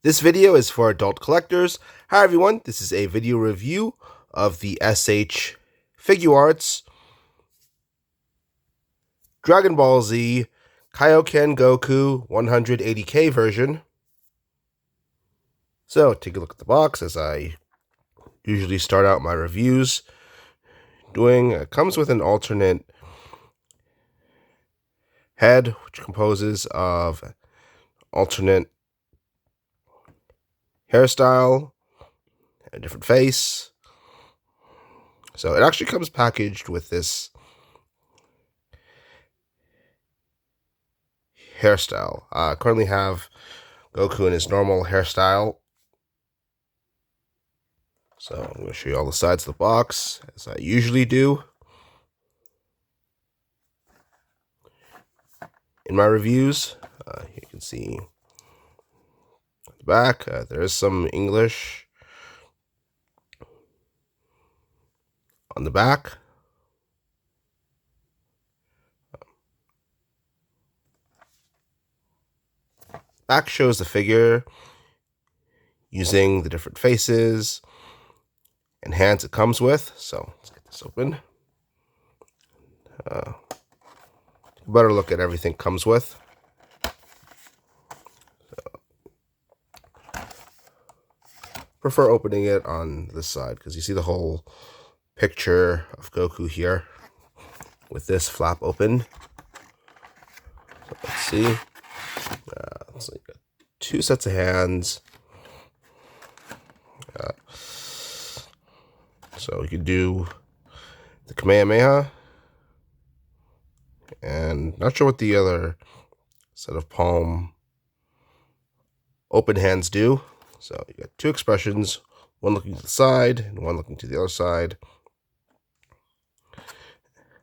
This video is for adult collectors. Hi everyone, this is a video review of the SH Figuarts Dragon Ball Z Kaioken Goku 180K version. So take a look at the box as I usually start out my reviews doing. It comes with an alternate head which composes of alternate hairstyle, a different face. So it actually comes packaged with this hairstyle. I currently have Goku in his normal hairstyle. So I'm going to show you all the sides of the box, as I usually do in my reviews. You can see the back. There is some English on the back. Back shows the figure using the different faces and hands it comes with. So let's get this open. Better look at everything it comes with. Prefer opening it on this side because you see the whole picture of Goku here with this flap open. So let's see. It's like two sets of hands. So you can do the Kamehameha, and not sure what the other set of palm open hands do. So you got two expressions, one looking to the side and one looking to the other side.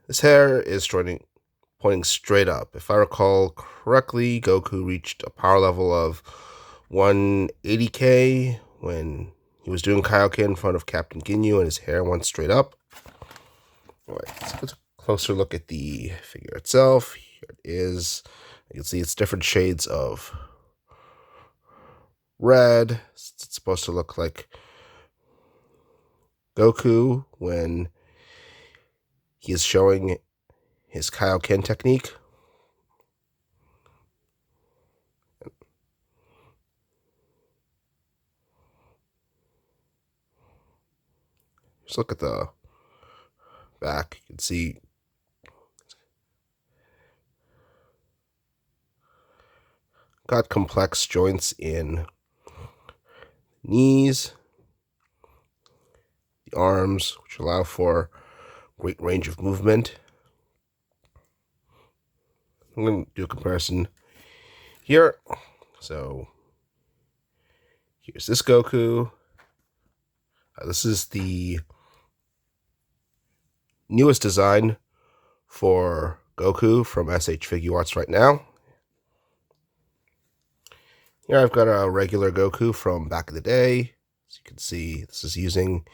This hair is pointing straight up. If I recall correctly, Goku reached a power level of 180K when he was doing Kaioken in front of Captain Ginyu, and his hair went straight up. All right, let's get a closer look at the figure itself. Here it is. You can see it's different shades of red. It's supposed to look like Goku when he is showing his Kaioken technique. Just look at the back. You can see got complex joints in knees, the arms, which allow for great range of movement. I'm going to do a comparison here. So here's this Goku. This is the newest design for Goku from SH Figuarts right now. Here I've got a regular Goku from back in the day. As you can see, this is using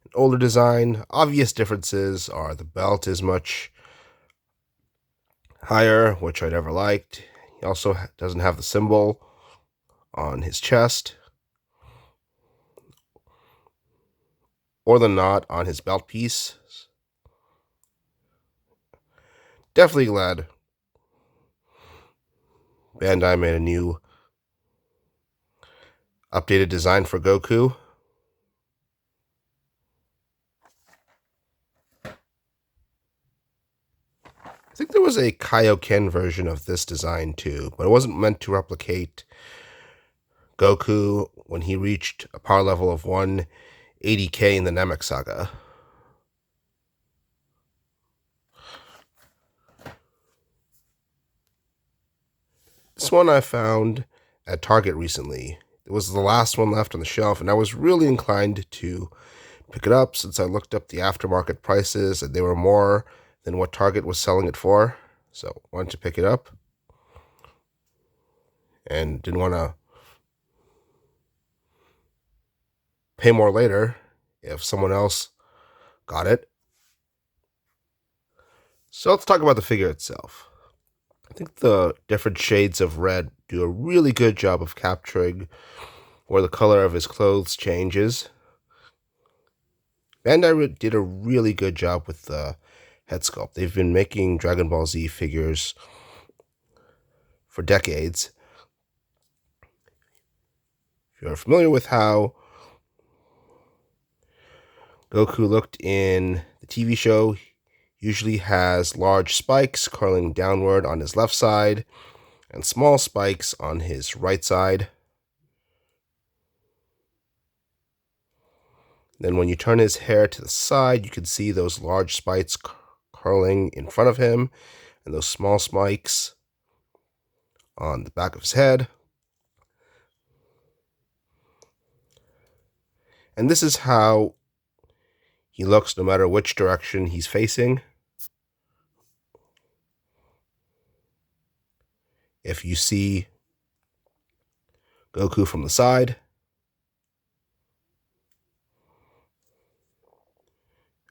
an older design. Obvious differences are the belt is much higher, which I never liked. He also doesn't have the symbol on his chest or the knot on his belt piece. Definitely glad Bandai made a new updated design for Goku. I think there was a Kaioken version of this design too, but it wasn't meant to replicate Goku when he reached a power level of 180K in the Namek Saga. This one I found at Target recently. It was the last one left on the shelf, and I was really inclined to pick it up since I looked up the aftermarket prices and they were more than what Target was selling it for. So I wanted to pick it up and didn't want to pay more later if someone else got it. So let's talk about the figure itself. I think the different shades of red do a really good job of capturing or the color of his clothes changes. Bandai did a really good job with the head sculpt. They've been making Dragon Ball Z figures for decades. If you're familiar with how Goku looked in the TV show, he usually has large spikes curling downward on his left side and small spikes on his right side. Then when you turn his hair to the side, you can see those large spikes curling in front of him and those small spikes on the back of his head. And this is how he looks no matter which direction he's facing. If you see Goku from the side,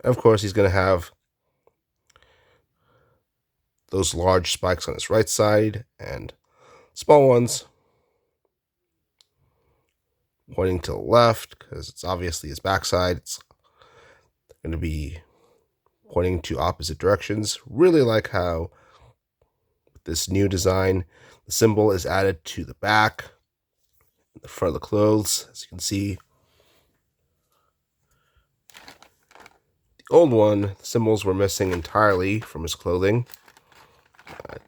and of course he's going to have those large spikes on his right side and small ones pointing to the left because it's obviously his backside. It's going to be pointing to opposite directions. Really like how with this new design, the symbol is added to the back, the front of the clothes, as you can see. The old one, the symbols were missing entirely from his clothing.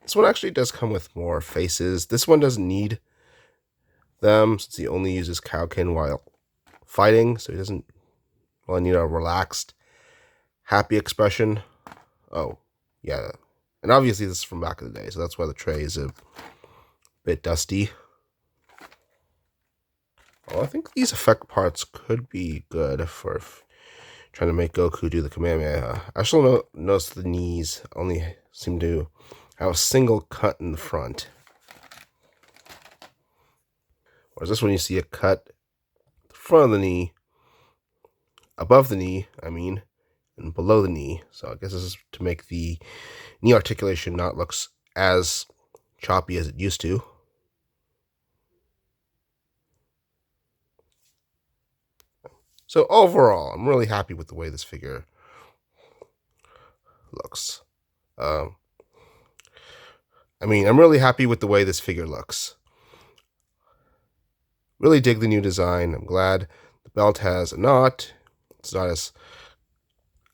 This one actually does come with more faces. This one doesn't need them since he only uses Kaioken while fighting, so he doesn't really need a relaxed, happy expression. Oh, yeah. And obviously this is from back in the day, so that's why the tray is a bit dusty. Oh, I think these effect parts could be good for trying to make Goku do the Kamehameha. I also noticed the knees only seem to have a single cut in the front. Whereas this one you see a cut at the front of the knee, above the knee, and below the knee. So I guess this is to make the knee articulation not look as choppy as it used to. So overall, I'm really happy with the way this figure looks. I'm really happy with the way this figure looks. Really dig the new design. I'm glad the belt has a knot. It's not as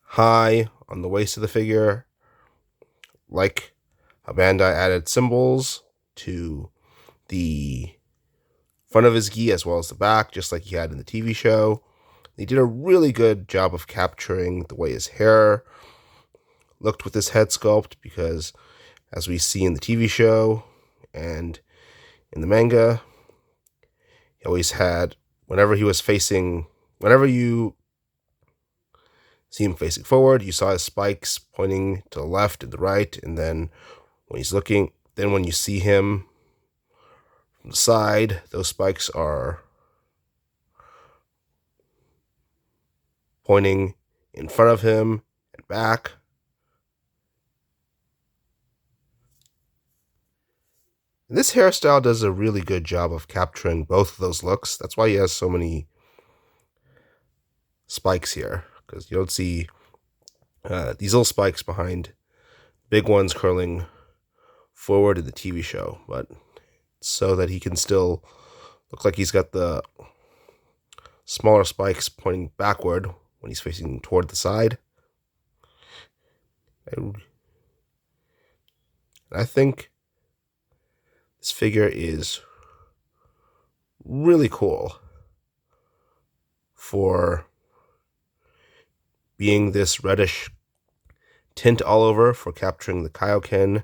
high on the waist of the figure. Like how Bandai added symbols to the front of his gi as well as the back, just like he had in the TV show. They did a really good job of capturing the way his hair looked with this head sculpt because, as we see in the TV show and in the manga, he always had, whenever you see him facing forward, you saw his spikes pointing to the left and the right, and then when you see him from the side, those spikes are pointing in front of him and back. And this hairstyle does a really good job of capturing both of those looks. That's why he has so many spikes here, because you don't see these little spikes behind big ones curling forward in the TV show, but so that he can still look like he's got the smaller spikes pointing backward when he's facing toward the side. And I think this figure is really cool for being this reddish tint all over, for capturing the Kaioken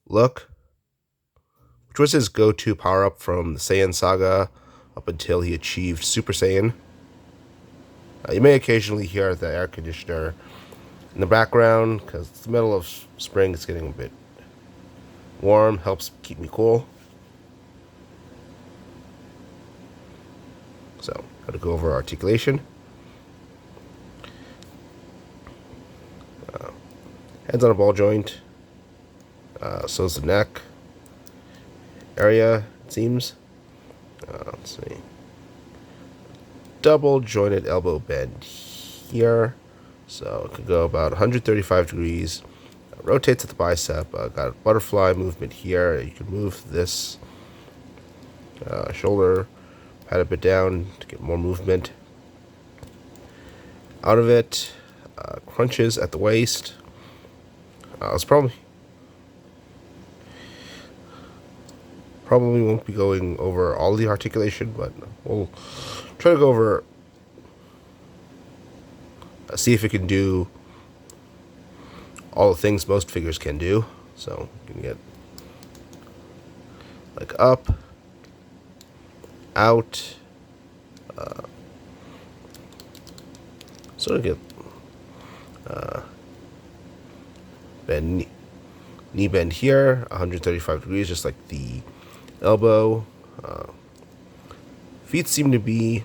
look, which was his go-to power-up from the Saiyan saga up until he achieved Super Saiyan. You may occasionally hear the air conditioner in the background because it's the middle of spring. It's getting a bit warm, helps keep me cool. So, how to go over articulation. Head's on a ball joint. So's the neck area, it seems. Let's see. Double jointed elbow bend here. So it could go about 135 degrees. Rotates at the bicep. Got a butterfly movement here. You can move this shoulder, pat a bit down to get more movement out of it. Crunches at the waist. It's probably won't be going over all the articulation, but we'll try to go over. See if it can do all the things most figures can do. So you can get like up, out, sort of get bend knee bend here, 135 degrees, just like the elbow. Feet seem to be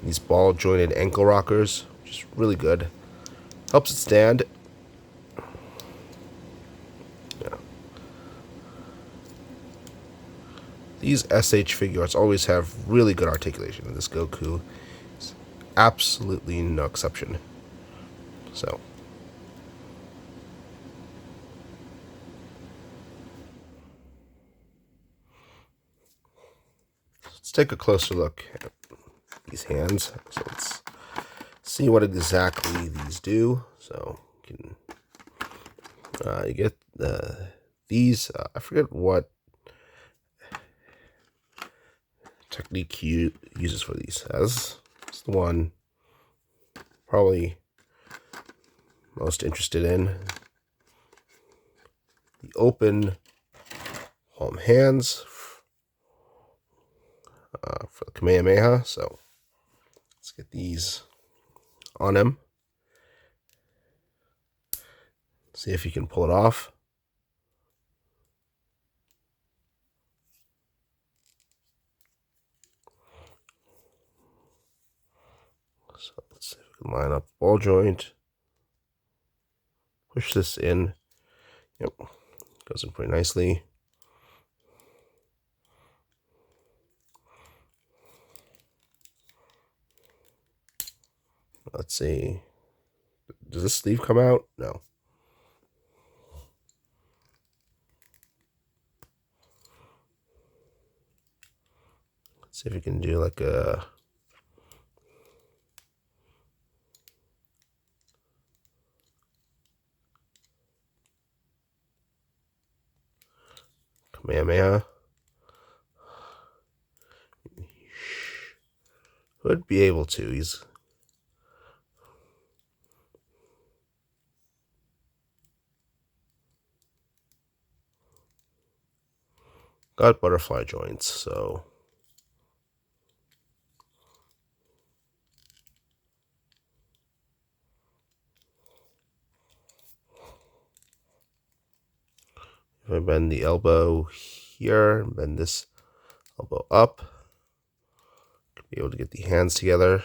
these ball jointed ankle rockers, which is really good. Helps it stand. Yeah. These SH Figuarts always have really good articulation, and this Goku is absolutely no exception. So let's take a closer look at these hands. So let's see what exactly these do. So you can you get these. I forget what technique he uses for these. As it's the one probably most interested in. The open palm hands for the Kamehameha. So let's get these on him. See if you can pull it off. So let's see if we can line up the ball joint. Push this in. Yep, goes in pretty nicely. Let's see. Does this sleeve come out? No. Let's see if we can do like a Kamehameha. Would be able to. He's got butterfly joints, so if I bend the elbow here, bend this elbow up, be able to get the hands together.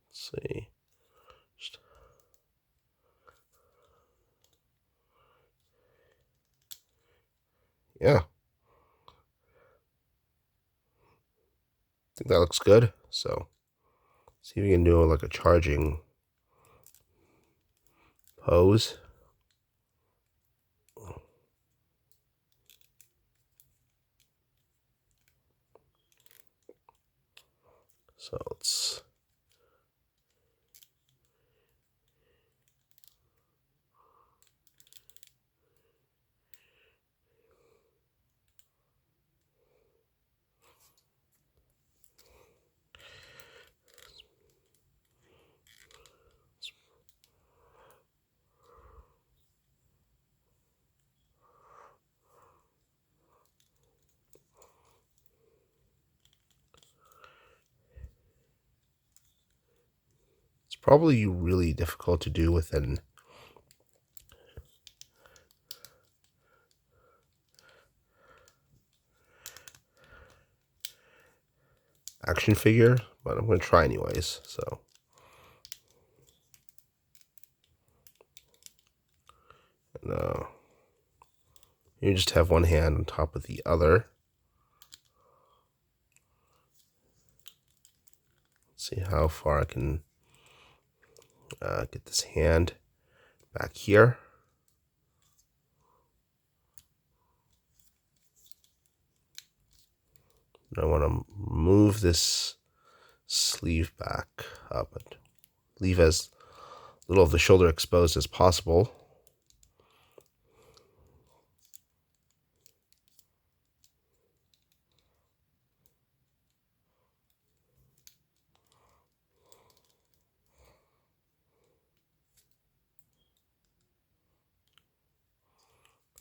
Let's see. Yeah. I think that looks good. So see if we can do like a charging pose. So let's it's probably really difficult to do with an action figure, but I'm going to try anyways. So, and, you just have one hand on top of the other. Let's see how far I can get this hand back here. I want to move this sleeve back up and leave as little of the shoulder exposed as possible.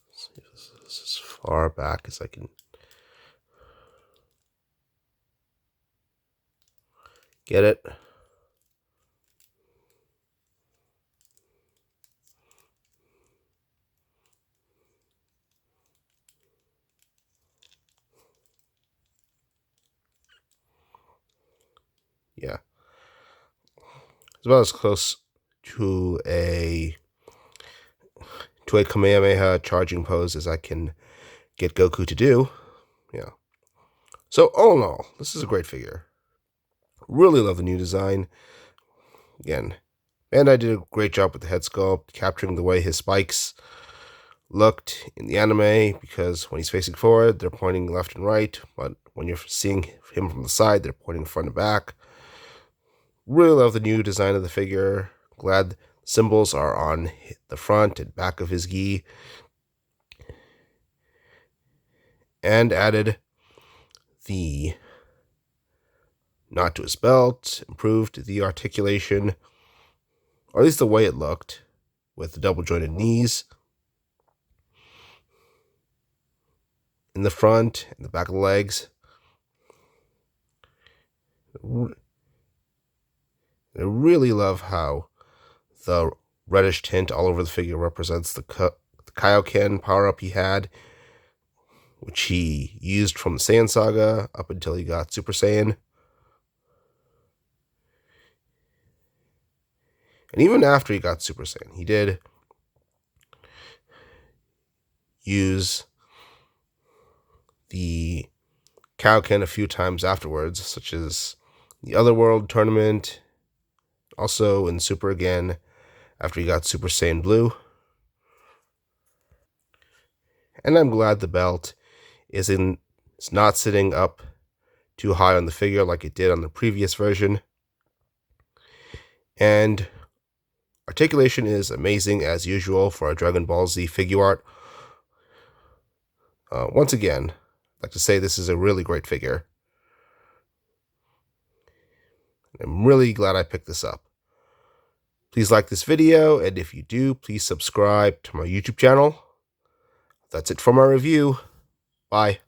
Let's see if this is as far back as I can get it. Yeah. It's about as close to a Kamehameha charging pose as I can get Goku to do. Yeah. So all in all, this is a great figure. Really love the new design. Again, Bandai did a great job with the head sculpt, capturing the way his spikes looked in the anime, because when he's facing forward, they're pointing left and right, but when you're seeing him from the side, they're pointing front and back. Really love the new design of the figure. Glad symbols are on the front and back of his gi. And added the knot to his belt, improved the articulation, or at least the way it looked, with the double jointed knees in the front and the back of the legs. I really love how the reddish tint all over the figure represents the Kaioken power-up he had, which he used from the Saiyan Saga up until he got Super Saiyan. And even after he got Super Saiyan, he did use the Kaioken a few times afterwards, such as the Otherworld tournament, also in Super again after he got Super Saiyan Blue. And I'm glad the belt is not sitting up too high on the figure like it did on the previous version. And articulation is amazing as usual for a Dragon Ball Z Figuart. Once again, I'd like to say this is a really great figure. I'm really glad I picked this up. Please like this video, and if you do, please subscribe to my YouTube channel. That's it for my review. Bye.